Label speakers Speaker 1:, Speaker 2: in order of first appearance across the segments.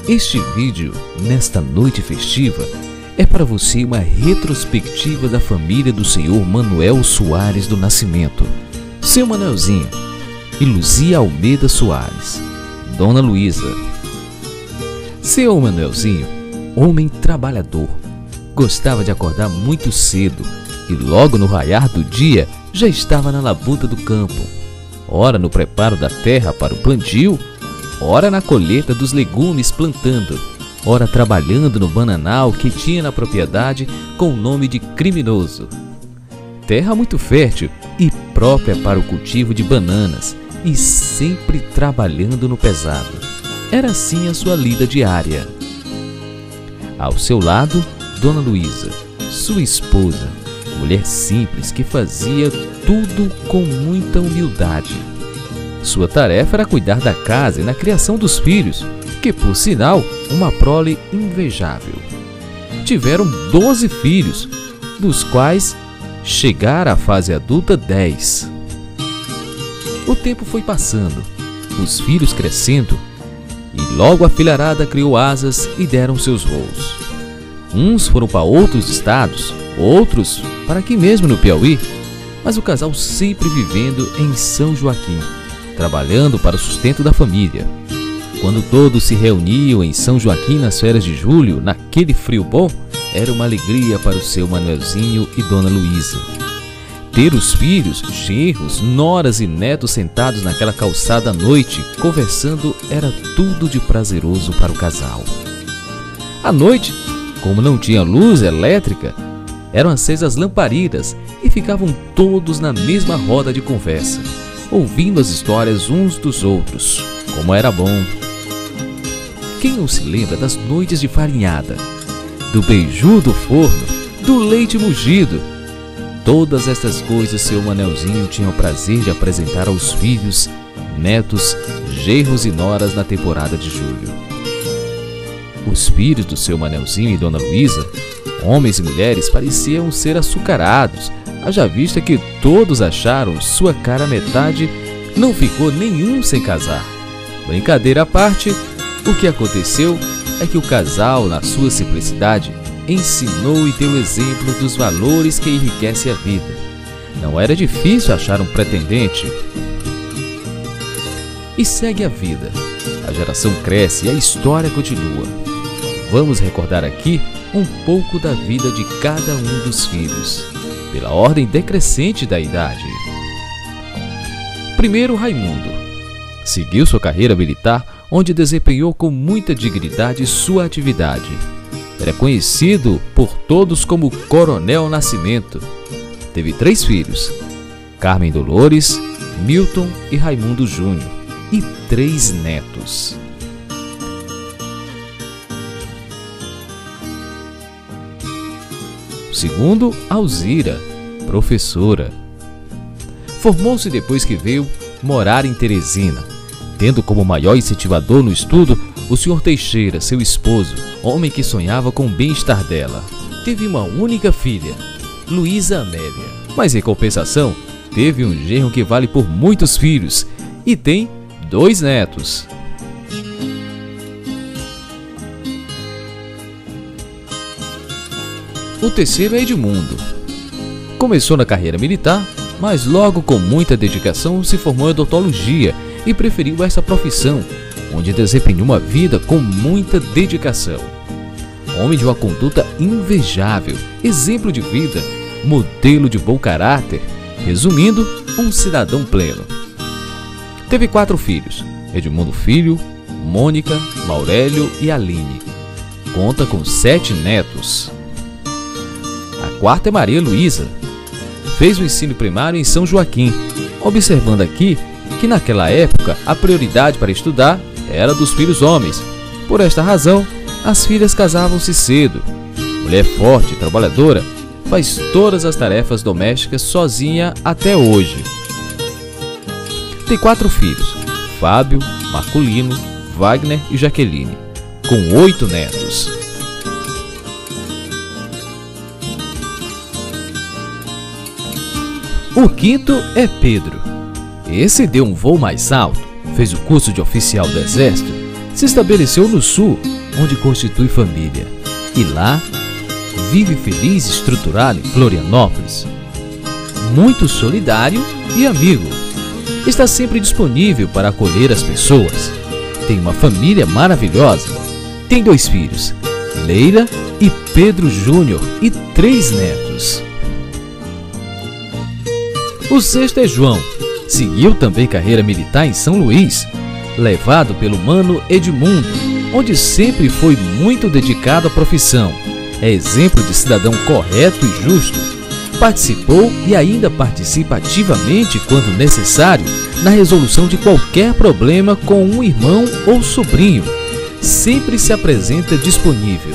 Speaker 1: Este vídeo, nesta noite festiva, é para você uma retrospectiva da família do senhor Manuel Soares do Nascimento, seu Manuelzinho, e Luzia Almeida Soares, Dona Luísa. Seu Manuelzinho, homem trabalhador, gostava de acordar muito cedo e logo no raiar do dia já estava na labuta do campo, ora no preparo da terra para o plantio, ora na colheita dos legumes plantando, ora trabalhando no bananal que tinha na propriedade com o nome de Criminoso. Terra muito fértil e própria para o cultivo de bananas e sempre trabalhando no pesado. Era assim a sua lida diária. Ao seu lado, Dona Luísa, sua esposa, mulher simples que fazia tudo com muita humildade. Sua tarefa era cuidar da casa e na criação dos filhos, que por sinal, uma prole invejável. Tiveram 12 filhos, dos quais chegaram à fase adulta 10. O tempo foi passando, os filhos crescendo, e logo a filharada criou asas e deram seus voos. Uns foram para outros estados, outros para aqui mesmo no Piauí, mas o casal sempre vivendo em São Joaquim, trabalhando para o sustento da família. Quando todos se reuniam em São Joaquim nas férias de julho, naquele frio bom, era uma alegria para o seu Manuelzinho e Dona Luísa. Ter os filhos, genros, noras e netos sentados naquela calçada à noite, conversando, era tudo de prazeroso para o casal. À noite, como não tinha luz elétrica, eram acesas lamparinas e ficavam todos na mesma roda de conversa, ouvindo as histórias uns dos outros. Como era bom! Quem não se lembra das noites de farinhada, do beiju do forno, do leite mugido? Todas estas coisas seu Manuelzinho tinha o prazer de apresentar aos filhos, netos, genros e noras na temporada de julho. Os filhos do seu Manuelzinho e Dona Luísa, homens e mulheres, pareciam ser açucarados, haja vista que todos acharam sua cara metade, não ficou nenhum sem casar. Brincadeira à parte, o que aconteceu é que o casal, na sua simplicidade, ensinou e deu exemplo dos valores que enriquecem a vida. Não era difícil achar um pretendente. E segue a vida. A geração cresce e a história continua. Vamos recordar aqui um pouco da vida de cada um dos filhos, pela ordem decrescente da idade. Primeiro, Raimundo. Seguiu sua carreira militar, onde desempenhou com muita dignidade sua atividade. Era conhecido por todos como Coronel Nascimento. Teve 3 filhos, Carmen Dolores, Milton e Raimundo Júnior, e 3 netos. Segundo, Alzira, professora. Formou-se depois que veio morar em Teresina, tendo como maior incentivador no estudo o Sr. Teixeira, seu esposo, homem que sonhava com o bem-estar dela. Teve uma única filha, Luísa Amélia, mas em compensação, teve um genro que vale por muitos filhos e tem 2 netos. O terceiro é Edmundo. Começou na carreira militar, mas logo com muita dedicação se formou em odontologia e preferiu essa profissão, onde desempenhou uma vida com muita dedicação. Homem de uma conduta invejável, exemplo de vida, modelo de bom caráter, resumindo, um cidadão pleno. Teve 4 filhos, Edmundo Filho, Mônica, Maurélio e Aline. Conta com 7 netos. A quarta é Maria Luísa. Fez o ensino primário em São Joaquim, observando aqui que naquela época a prioridade para estudar era dos filhos homens. Por esta razão, as filhas casavam-se cedo. Mulher forte e trabalhadora, faz todas as tarefas domésticas sozinha até hoje. Tem 4 filhos, Fábio, Marculino, Wagner e Jaqueline, com 8 netos. O quinto é Pedro. Esse deu um voo mais alto, fez o curso de oficial do Exército se estabeleceu no sul, onde constitui família, e lá vive feliz e estruturado em Florianópolis. Muito solidário e amigo. Está sempre disponível para acolher as pessoas. Tem uma família maravilhosa. Tem 2 filhos, Leila e Pedro Júnior, e 3 netos. O 6º é João. Seguiu também carreira militar em São Luís, levado pelo mano Edmundo, onde sempre foi muito dedicado à profissão. É exemplo de cidadão correto e justo. Participou e ainda participa ativamente, quando necessário, na resolução de qualquer problema com um irmão ou sobrinho. Sempre se apresenta disponível.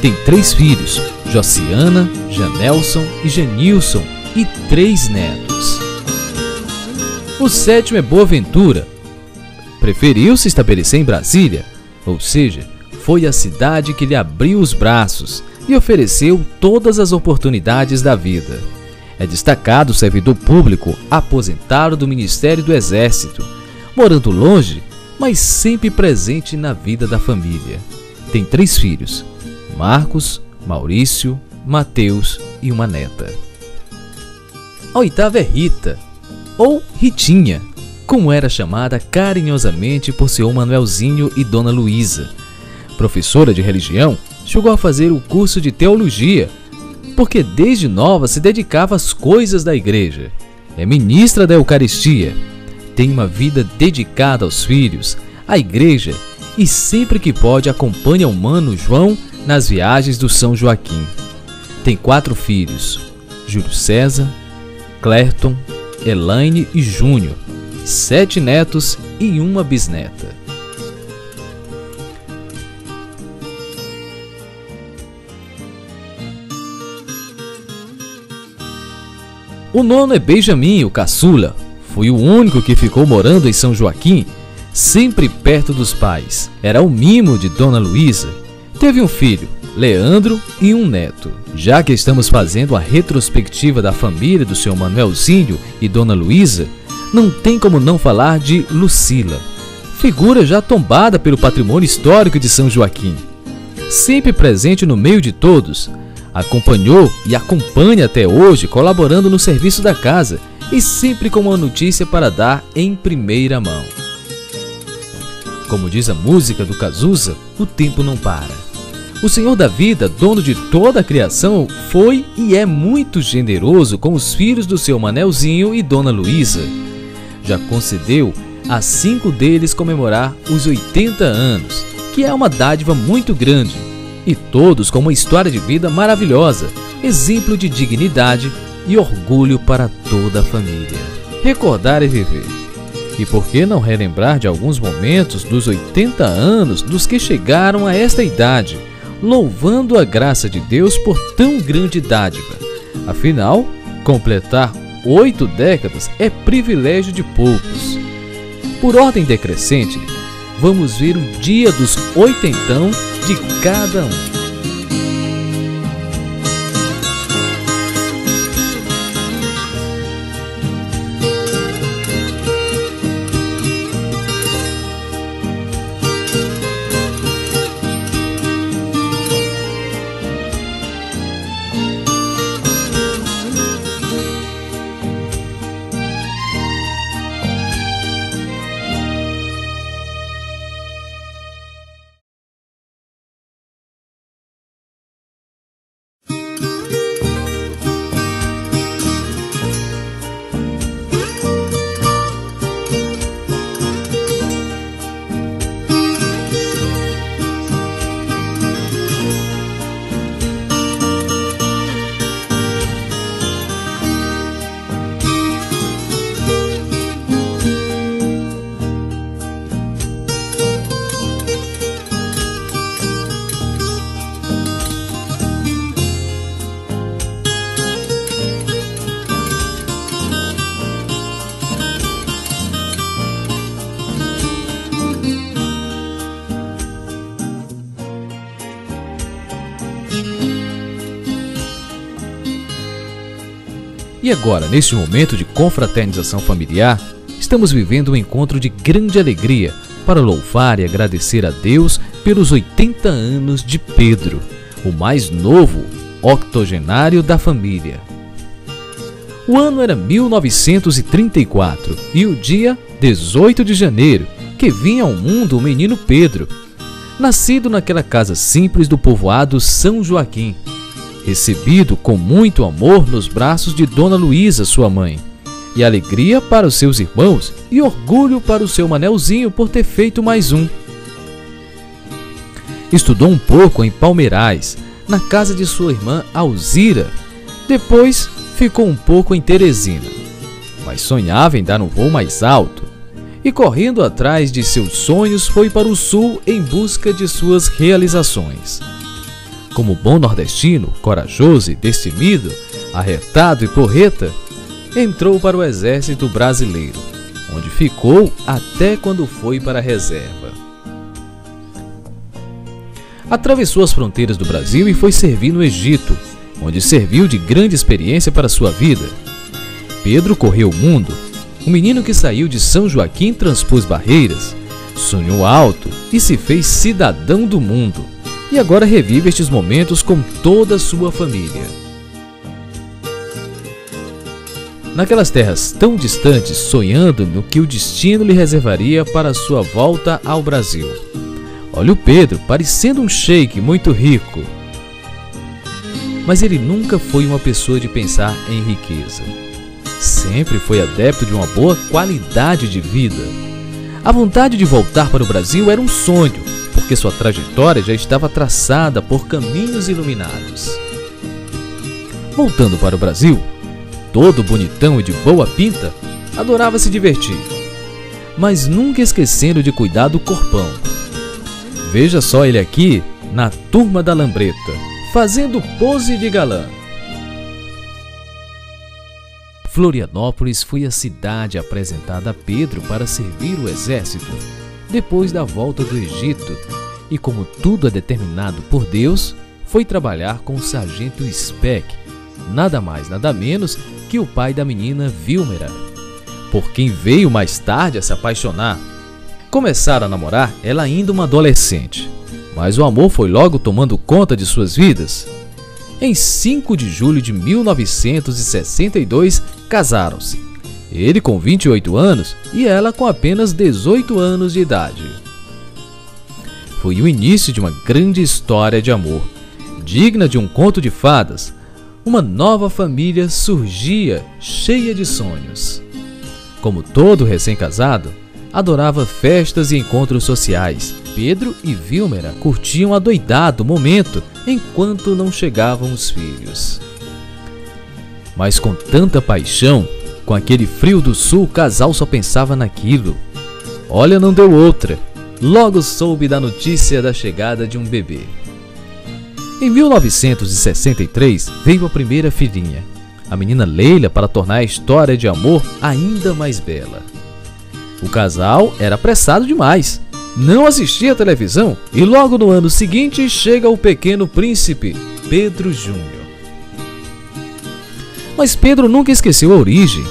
Speaker 1: Tem 3 filhos, Josiana, Janelson e Genilson, e 3 netos. O 7º é Boaventura. Preferiu se estabelecer em Brasília, ou seja, foi a cidade que lhe abriu os braços e ofereceu todas as oportunidades da vida. É destacado servidor público, aposentado do Ministério do Exército, morando longe, mas sempre presente na vida da família. Tem 3 filhos, Marcos, Maurício, Mateus e uma neta. A 8ª é Rita, ou Ritinha, como era chamada carinhosamente por seu Manuelzinho e Dona Luísa. Professora de religião, chegou a fazer o curso de teologia, porque desde nova se dedicava às coisas da igreja. É ministra da Eucaristia, tem uma vida dedicada aos filhos, à igreja, e sempre que pode acompanha o mano João nas viagens do São Joaquim. Tem 4 filhos, Júlio César, Clerton, Elaine e Júnior, 7 netos e uma bisneta. O 9º é Benjamin, o caçula. Foi o único que ficou morando em São Joaquim, sempre perto dos pais. Era o mimo de Dona Luísa. Teve um filho, Leandro, e um neto. Já que estamos fazendo a retrospectiva da família do seu Manuelzinho e Dona Luísa, não tem como não falar de Lucila, figura já tombada pelo patrimônio histórico de São Joaquim. Sempre presente no meio de todos, acompanhou e acompanha até hoje, colaborando no serviço da casa e sempre com uma notícia para dar em primeira mão. Como diz a música do Cazuza, o tempo não para. O Senhor da vida, dono de toda a criação, foi e é muito generoso com os filhos do seu Manelzinho e Dona Luísa. Já concedeu a 5 deles comemorar os 80 anos, que é uma dádiva muito grande, e todos com uma história de vida maravilhosa, exemplo de dignidade e orgulho para toda a família. Recordar é viver. E por que não relembrar de alguns momentos dos 80 anos dos que chegaram a esta idade, louvando a graça de Deus por tão grande dádiva? Afinal, completar 8 décadas é privilégio de poucos. Por ordem decrescente, vamos ver o dia dos oitentão de cada um. E agora, neste momento de confraternização familiar, estamos vivendo um encontro de grande alegria para louvar e agradecer a Deus pelos 80 anos de Pedro, o mais novo octogenário da família. O ano era 1934 e o dia 18 de janeiro, que vinha ao mundo o menino Pedro, nascido naquela casa simples do povoado São Joaquim, recebido com muito amor nos braços de Dona Luísa, sua mãe, e alegria para os seus irmãos e orgulho para o seu Manelzinho por ter feito mais um. Estudou um pouco em Palmeirais, na casa de sua irmã Alzira. Depois ficou um pouco em Teresina, mas sonhava em dar um voo mais alto e, correndo atrás de seus sonhos, foi para o sul em busca de suas realizações. Como bom nordestino, corajoso e destemido, arretado e porreta, entrou para o exército brasileiro, onde ficou até quando foi para a reserva. Atravessou as fronteiras do Brasil e foi servir no Egito, onde serviu de grande experiência para sua vida. Pedro correu o mundo, um menino que saiu de São Joaquim, transpôs barreiras, sonhou alto e se fez cidadão do mundo, e agora revive estes momentos com toda a sua família. Naquelas terras tão distantes, sonhando no que o destino lhe reservaria para sua volta ao Brasil. Olha o Pedro, parecendo um sheik muito rico. Mas ele nunca foi uma pessoa de pensar em riqueza. Sempre foi adepto de uma boa qualidade de vida. A vontade de voltar para o Brasil era um sonho, porque sua trajetória já estava traçada por caminhos iluminados. Voltando para o Brasil, todo bonitão e de boa pinta, adorava se divertir, mas nunca esquecendo de cuidar do corpão. Veja só ele aqui, na turma da Lambreta, fazendo pose de galã. Florianópolis foi a cidade apresentada a Pedro para servir o exército, depois da volta do Egito, e como tudo é determinado por Deus, foi trabalhar com o sargento Speck, nada mais nada menos que o pai da menina Vilmera, por quem veio mais tarde a se apaixonar. Começaram a namorar ela ainda uma adolescente, mas o amor foi logo tomando conta de suas vidas. Em 5 de julho de 1962, casaram-se, ele com 28 anos e ela com apenas 18 anos de idade. Foi o início de uma grande história de amor, digna de um conto de fadas. Uma nova família surgia, cheia de sonhos. Como todo recém-casado, adorava festas e encontros sociais. Pedro e Vilmera curtiam adoidado o momento enquanto não chegavam os filhos. Mas com tanta paixão, com aquele frio do sul, o casal só pensava naquilo. Olha, não deu outra. Logo soube da notícia da chegada de um bebê. Em 1963 veio a primeira filhinha, a menina Leila, para tornar a história de amor ainda mais bela. O casal era apressado demais, não assistia à televisão e logo no ano seguinte chega o pequeno príncipe, Pedro Júnior. Mas Pedro nunca esqueceu a origem,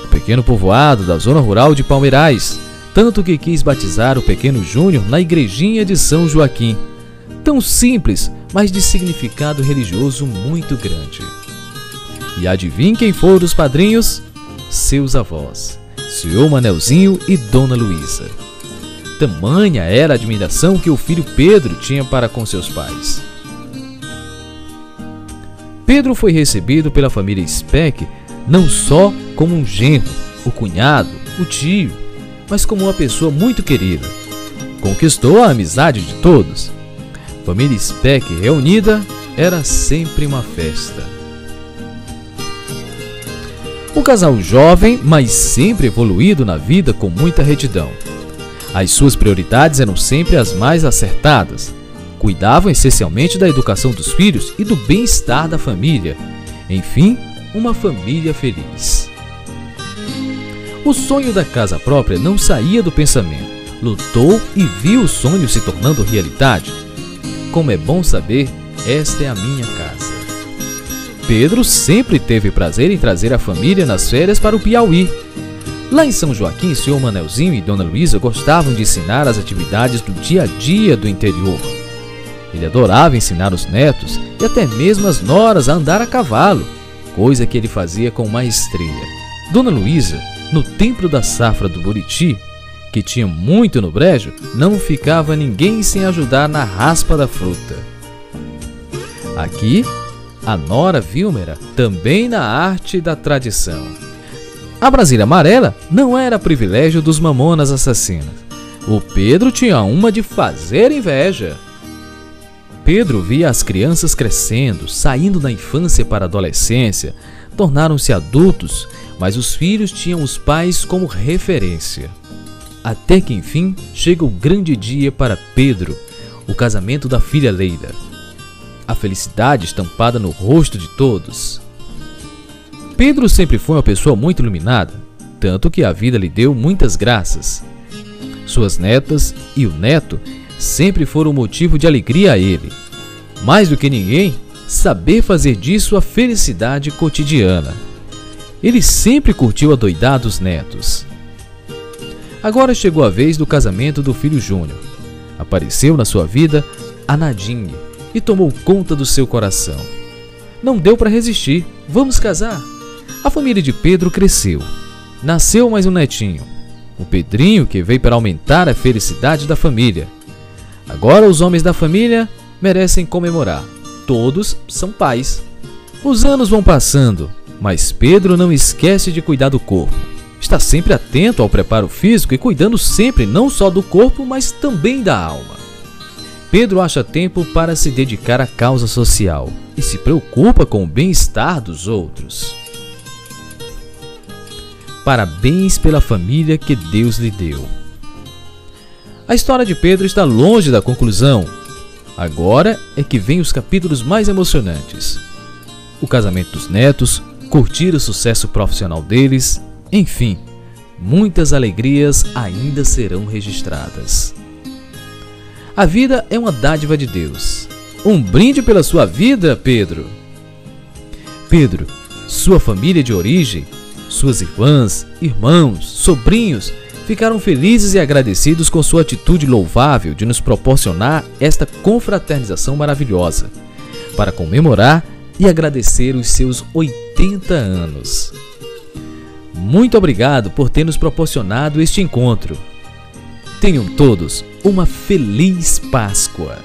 Speaker 1: o pequeno povoado da zona rural de Palmeirais, tanto que quis batizar o pequeno Júnior na igrejinha de São Joaquim, tão simples, mas de significado religioso muito grande. E adivinhe quem foram os padrinhos? Seus avós, Senhor Manelzinho e Dona Luísa. Tamanha era a admiração que o filho Pedro tinha para com seus pais. Pedro foi recebido pela família Speck não só como um genro, o cunhado, o tio, mas como uma pessoa muito querida. Conquistou a amizade de todos. Família Speck reunida era sempre uma festa. Um casal jovem, mas sempre evoluído na vida com muita retidão. As suas prioridades eram sempre as mais acertadas. Cuidavam essencialmente da educação dos filhos e do bem-estar da família. Enfim, uma família feliz. O sonho da casa própria não saía do pensamento. Lutou e viu o sonho se tornando realidade. Como é bom saber, esta é a minha casa. Pedro sempre teve prazer em trazer a família nas férias para o Piauí. Lá em São Joaquim, Sr. Manelzinho e Dona Luísa gostavam de ensinar as atividades do dia a dia do interior. Ele adorava ensinar os netos e até mesmo as noras a andar a cavalo, coisa que ele fazia com maestria. Dona Luísa, no tempo da safra do Buriti, que tinha muito no brejo, não ficava ninguém sem ajudar na raspa da fruta. Aqui, a nora Vilmera, também na arte da tradição. A Brasília amarela não era privilégio dos mamonas assassinas. O Pedro tinha uma de fazer inveja. Pedro via as crianças crescendo, saindo da infância para a adolescência, tornaram-se adultos, mas os filhos tinham os pais como referência. Até que enfim chega o grande dia para Pedro, o casamento da filha Leila. A felicidade estampada no rosto de todos. Pedro sempre foi uma pessoa muito iluminada, tanto que a vida lhe deu muitas graças. Suas netas e o neto sempre foram motivo de alegria a ele. Mais do que ninguém, saber fazer disso a felicidade cotidiana. Ele sempre curtiu adoidar dos netos. Agora chegou a vez do casamento do filho Júnior. Apareceu na sua vida a Nadine e tomou conta do seu coração. Não deu para resistir. Vamos casar. A família de Pedro cresceu. Nasceu mais um netinho, o Pedrinho, que veio para aumentar a felicidade da família. Agora os homens da família merecem comemorar. Todos são pais. Os anos vão passando, mas Pedro não esquece de cuidar do corpo. Está sempre atento ao preparo físico e cuidando sempre não só do corpo, mas também da alma. Pedro acha tempo para se dedicar à causa social e se preocupa com o bem-estar dos outros. Parabéns pela família que Deus lhe deu. A história de Pedro está longe da conclusão. Agora é que vem os capítulos mais emocionantes. O casamento dos netos, curtir o sucesso profissional deles, enfim, muitas alegrias ainda serão registradas. A vida é uma dádiva de Deus. Um brinde pela sua vida, Pedro. Pedro, sua família de origem, suas irmãs, irmãos, sobrinhos, ficaram felizes e agradecidos com sua atitude louvável de nos proporcionar esta confraternização maravilhosa, para comemorar e agradecer os seus 80 anos. Muito obrigado por ter nos proporcionado este encontro. Tenham todos uma feliz Páscoa.